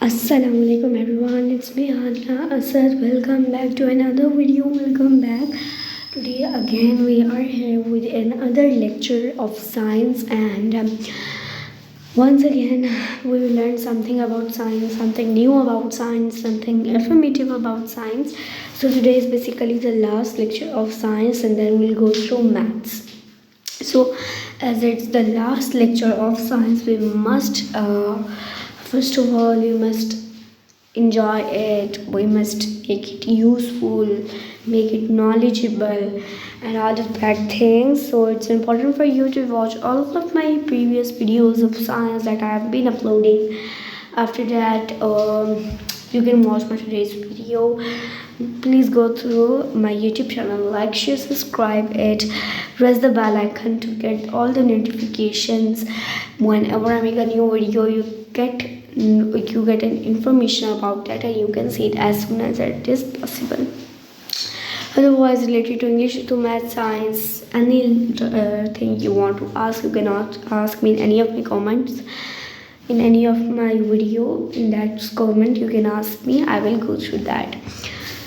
Assalamualaikum everyone, it's me Hania Asad. Welcome back to another video. Welcome back. Today again we are here with another lecture of science and once again we will learn something about science, something new about science, something informative about science. So today is basically the last lecture of science and then we'll go through maths. So as it's the last lecture of science, we must first of all we must enjoy it, we must make it useful, make it knowledgeable and all of that things. So it's important for you to watch all of my previous videos of science that I have been uploading. After that you can watch my today's video. Please go through my YouTube channel, like, share, subscribe it, press the bell icon to get all the notifications. Whenever I make a new video, you get an information about that and you can see it as soon as it is possible. Otherwise, related to English, to math, science, any thing you want to ask, you cannot ask me in any of my comments. In any of my video, in that comment, you can ask me. I will go through that.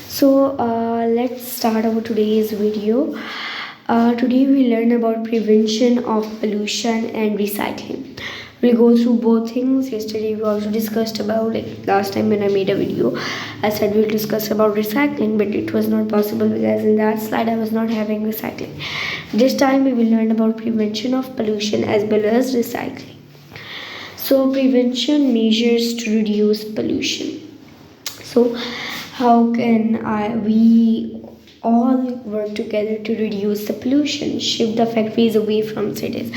So let's start our today's video. Today we learn about prevention of pollution and recycling. We'll go through both things. Yesterday we also discussed about, like last time when I made a video, I said we'll discuss about recycling, but it was not possible because in that slide I was not having recycling. This time we will learn about prevention of pollution as well as recycling. So prevention measures to reduce pollution. So how can we all work together to reduce the pollution, shift the factories away from cities?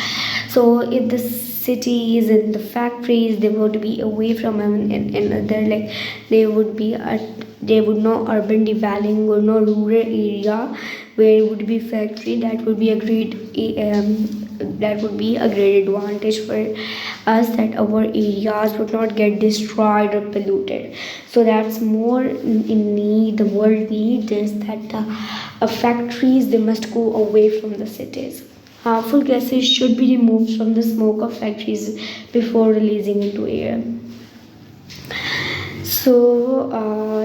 So if the cities and the factories, they would be away from another, like there would no urban developing or no rural area where it would be factory. That would be a great advantage for us, that our areas would not get destroyed or polluted. So that's more in need. The world need is that the factories, they must go away from the cities. Harmful gases should be removed from the smoke of factories before releasing into air. So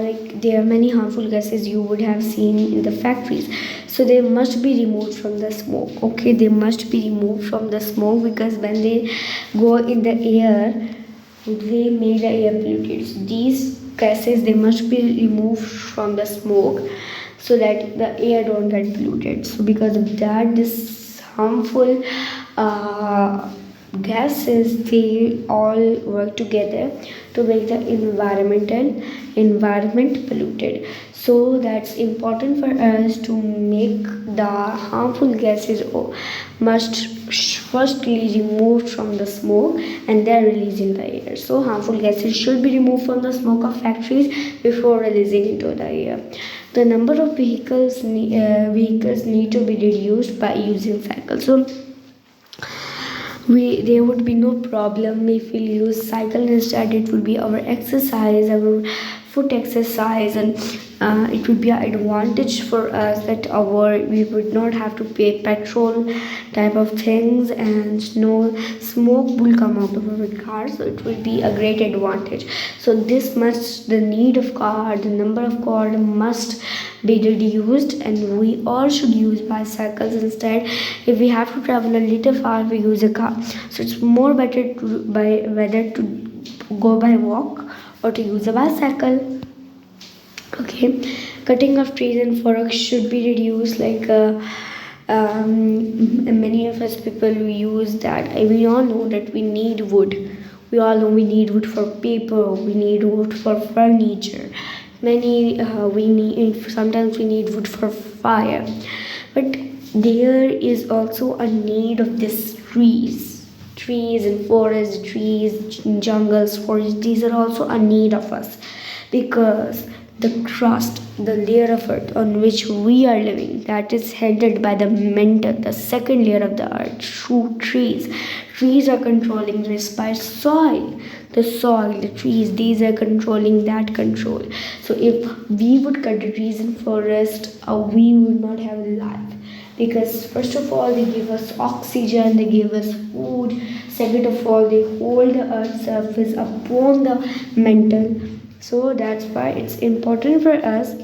like there are many harmful gases you would have seen in the factories, so they must be removed from the smoke. Okay, they must be removed from the smoke because when they go in the air, they make the air polluted. So these gases, they must be removed from the smoke so that the air don't get polluted. So because of that, this harmful gases, they all work together to make the environment polluted. So that's important for us to make the harmful gases must firstly removed from the smoke and then released in the air. So harmful gases should be removed from the smoke of factories before releasing into the air. The number of vehicles need to be reduced by using cycles. So there would be no problem if we use cycle instead. It would be our exercise, our foot exercise, and it would be an advantage for us that we would not have to pay petrol type of things and no smoke will come out of our car. So it will be a great advantage. So the need of car, the number of car must be reduced and we all should use bicycles instead. If we have to travel a little far, we use a car. So it's more better whether to go by walk or to use a bicycle. Okay, cutting of trees and forests should be reduced. Like many of us people, we use that. We all know that we need wood. We all know we need wood for paper. We need wood for furniture. Sometimes we need wood for fire. But there is also a need of these trees and forests, trees, jungles, forests. These are also a need of us because the crust, the layer of earth on which we are living, that is headed by the mantle, the second layer of the earth, through trees. Trees are controlling this by soil. The trees, these are controlling that control. So if we would cut the trees and forest, we would not have life. because first of all they give us oxygen, they give us food. Second of all, they hold the earth's surface upon the mantle. So that's why it's important for us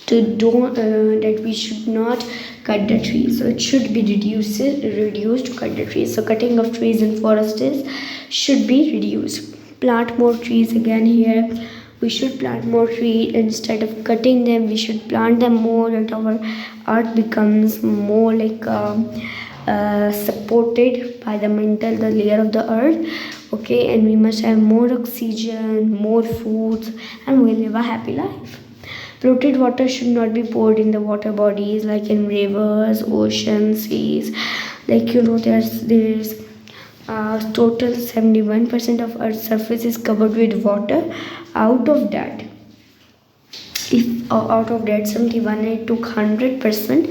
to don't that we should not cut the trees. So it should be reduced to cut the trees. So cutting of trees in forests should be reduced. Plant more trees again here. We should plant more trees instead of cutting them. We should plant them more, that our earth becomes more like supported by the mantle, the layer of the earth. Okay, and we must have more oxygen, more foods, and we'll live a happy life. Polluted water should not be poured in the water bodies like in rivers, oceans, seas. Like there's total 71% of Earth's surface is covered with water. Out of that, if out of that 71 I took 100%,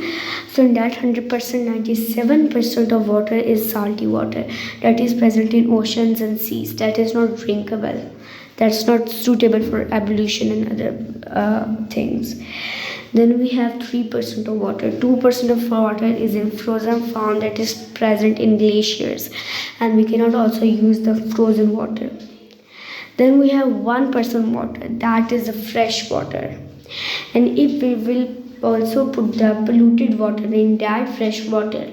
so in that 100%, 97% of water is salty water that is present in oceans and seas. That is not drinkable. That's not suitable for ablution and other things. Then we have 3% of water. 2% of water is in frozen form that is present in glaciers, and we cannot also use the frozen water. Then we have 1% water, that is the fresh water. And if we will also put the polluted water in that fresh water,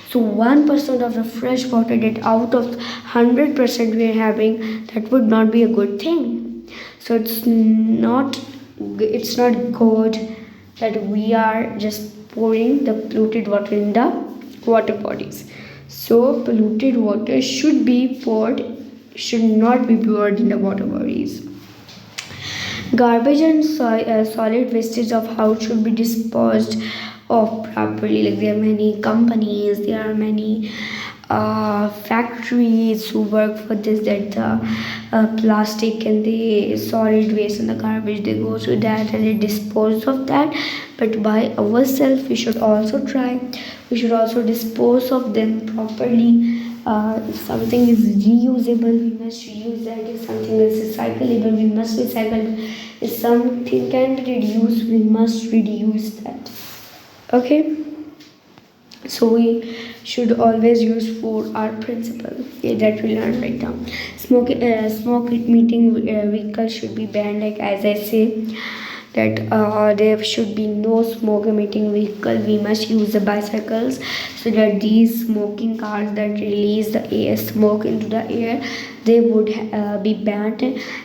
so 1% of the fresh water that out of 100% we are having, that would not be a good thing. So it's not good that we are just pouring the polluted water in the water bodies. So polluted water should not be poured in the water bodies. Garbage and solid wastage of house should be disposed of properly. Like there are many companies, there are many factories who work for this, that plastic and the solid waste and the garbage, they go through that and they dispose of that. But by ourselves we should also dispose of them properly. If something is reusable, we must reuse that. If something is recyclable, we must recycle. If something can be reduced, we must reduce that. Okay, so we should always use 4R principle. That we learned right now. Smoke emitting vehicles should be banned. Like as I say, that there should be no smoke emitting vehicle. We must use the bicycles, so that these smoking cars that release the air smoke into the air, they would be banned,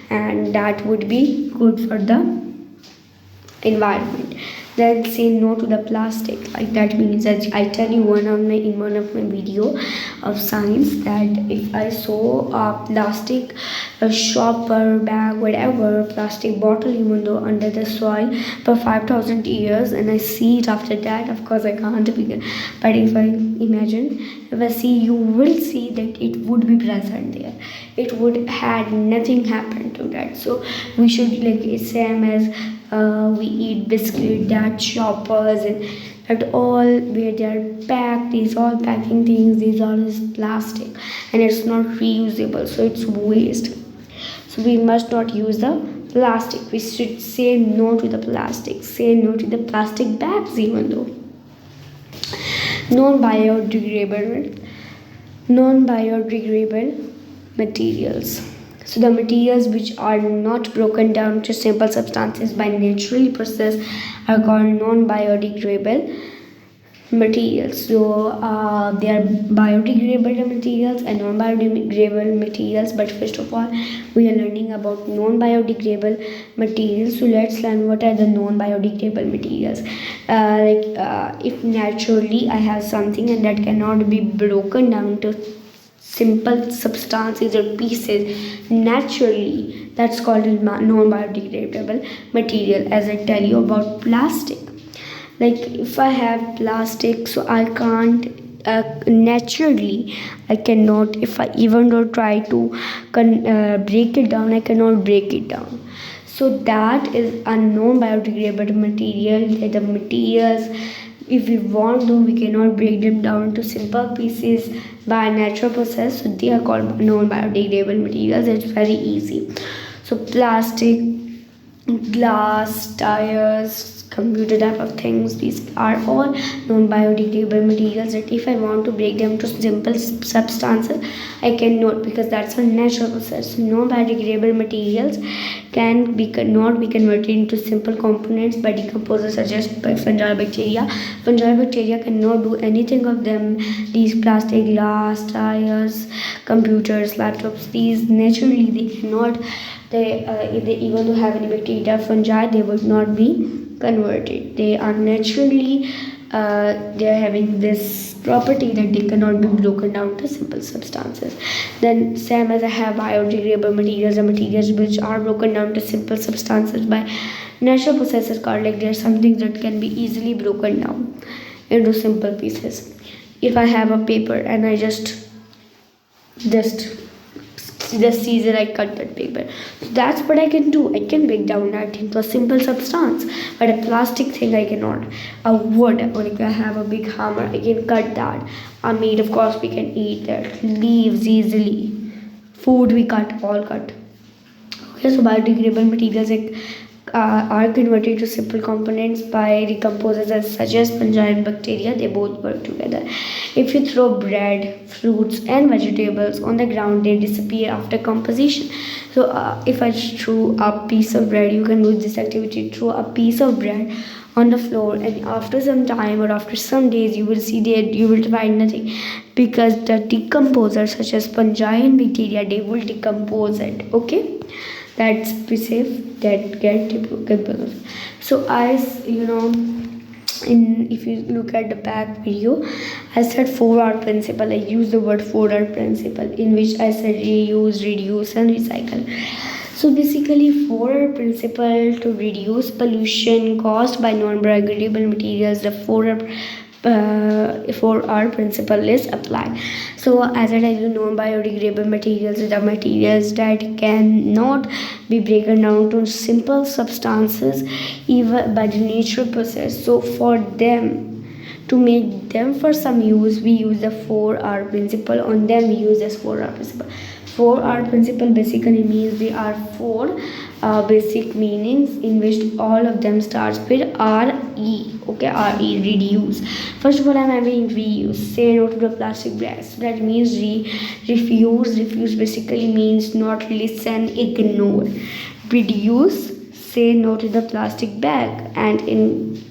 and that would be good for the environment. Then say no to the plastic. Like that means that I tell you in one of my video of science, that if I saw a plastic, a shopper bag, whatever, plastic bottle, even though under the soil for 5,000 years, and I see it after that, of course I can't begin. But if I imagine, if I see, you will see that it would be present there. It would had nothing happened to that. So we should, like same as we eat biscuit, that shoppers and that all where they are packed, these all packing things, these all is plastic and it's not reusable, so it's waste. So we must not use the plastic. We should say no to the plastic, say no to the plastic bags. Even though non-biodegradable materials. So the materials which are not broken down to simple substances by naturally process are called non-biodegradable materials. So they are biodegradable materials and non-biodegradable materials. But first of all, we are learning about non-biodegradable materials. So let's learn what are the non-biodegradable materials. If naturally I have something and that cannot be broken down to simple substances or pieces naturally, that's called a non-biodegradable material. As I tell you about plastic, like if I have plastic, so I can't naturally, I cannot, if I even though try to break it down, I cannot break it down. So that is a non-biodegradable material. The materials, if we want to, we cannot break them down to simple pieces by natural process, so they are called non-biodegradable materials. It's very easy. So plastic, glass, tires, computer type of things. These are all non-biodegradable materials that if I want to break them to simple substances, I cannot, because that's a natural process. Non-biodegradable materials cannot be converted into simple components by decomposers such as fungal bacteria. Fungal bacteria cannot do anything of them. These plastic, glass, tires, computers, laptops, these naturally they cannot. If they even though have any bacteria, fungi, they would not be converted. They are naturally they are having this property that they cannot be broken down to simple substances. Then same as I have biodegradable materials, the materials which are broken down to simple substances by natural processes called, like there are some things that can be easily broken down into simple pieces. If I have a paper and I just the season I cut that paper. So that's what I can do. I can break down that into a simple substance, but a plastic thing I cannot. A wood, like I have a big hammer, I can cut that. A meat, of course, we can eat that. Leaves easily. Food we cut, all cut. Okay, so biodegradable materials like are converted to simple components by decomposers such as fungi and bacteria. They both work together. If you throw bread, fruits, and vegetables on the ground, they disappear after composition. So, if I throw a piece of bread, you can do this activity: throw a piece of bread on the floor, and after some time or after some days, you will see that you will find nothing, because the decomposers such as fungi and bacteria, they will decompose it. Okay, that's be safe, that get decomposed. So as you know, if you look at the back video, I said 4R principle. I use the word 4R principle, in which I said reuse, reduce, and recycle. So basically 4R principle to reduce pollution caused by non-biodegradable materials. The 4R principle is applied. So as I tell you, non-biodegradable materials are the materials that cannot be broken down to simple substances even by the natural process. So for them, to make them for some use, we use the 4R principle. On them we use this 4R principle. 4R principle basically means there are four basic meanings in which all of them starts with RE. Okay, RE, reduce. First of all, I'm having reuse. Say no to the plastic bags. That means refuse. Refuse basically means not listen, ignore. Reduce. Say no to the plastic bag, and in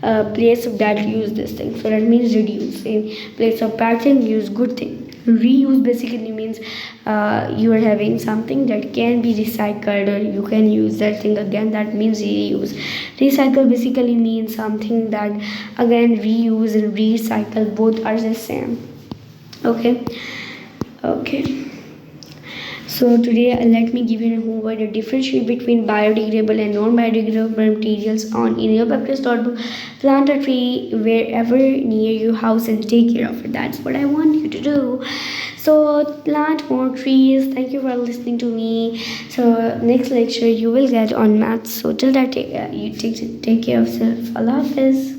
place of that, use this thing. So that means reduce. In place of bad thing, use good thing. Reuse basically means you are having something that can be recycled, or you can use that thing again. That means reuse. Recycle basically means something that again reuse and recycle both are the same. Okay. So today let me give you a homework, the difference between biodegradable and non-biodegradable materials on in your practice notebook. Plant a tree wherever near your house and take care of it. That's what I want you to do. So plant more trees. Thank you for listening to me. So next lecture you will get on maths. So till that, you take care of yourself. Allah Hafiz.